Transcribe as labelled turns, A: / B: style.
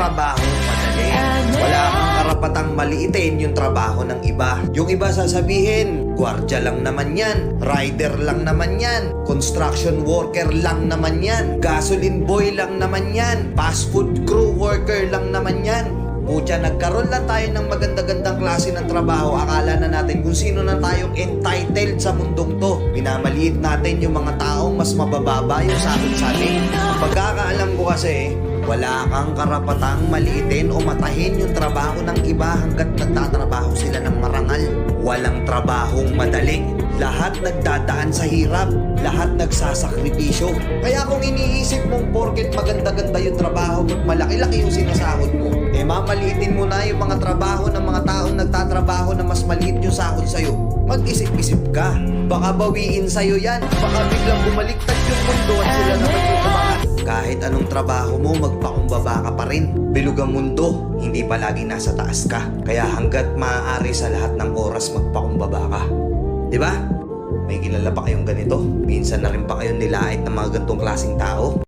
A: trabahong madali. Wala kang karapatang maliitin yung trabaho ng iba. Yung iba sasabihin, gwardiya lang naman yan, rider lang naman yan, construction worker lang naman yan, gasoline boy lang naman yan, fast food crew worker lang naman yan. Pucha, nagkaroon lang tayo ng maganda-gandang klase ng trabaho. Akala na natin kung sino na tayong entitled sa mundong to. Minamaliit natin yung mga taong mas mabababa yung sahod sa atin. Pagkakaalam ko kasi, wala kang karapatang maliitin o matahin yung trabaho ng iba hanggat nagtatrabaho sila ng marangal. Walang trabahong madali. Lahat nagdadaan sa hirap. Lahat nagsasakripisyo. Kaya kung iniisip mong porket maganda-ganda yung trabaho mo't malaki-laki yung sinasahod mo, mamaliitin mo na yung mga trabaho ng mga taong nagtatrabaho na mas maliit yung sahod sa'yo. Mag-isip-isip ka. Baka bawiin sa'yo yan. Baka biglang bumaliktad yung mundo at sila naman yung tumakas. Kahit anong trabaho mo, magpakumbaba ka pa rin. Bilog ang mundo, hindi palagi nasa taas ka. Kaya hanggat maaari sa lahat ng oras, magpakumbaba ka. Diba? May kilala pa kayong ganito? Minsan na rin pa kayong nilait ng mga ganitong klaseng tao?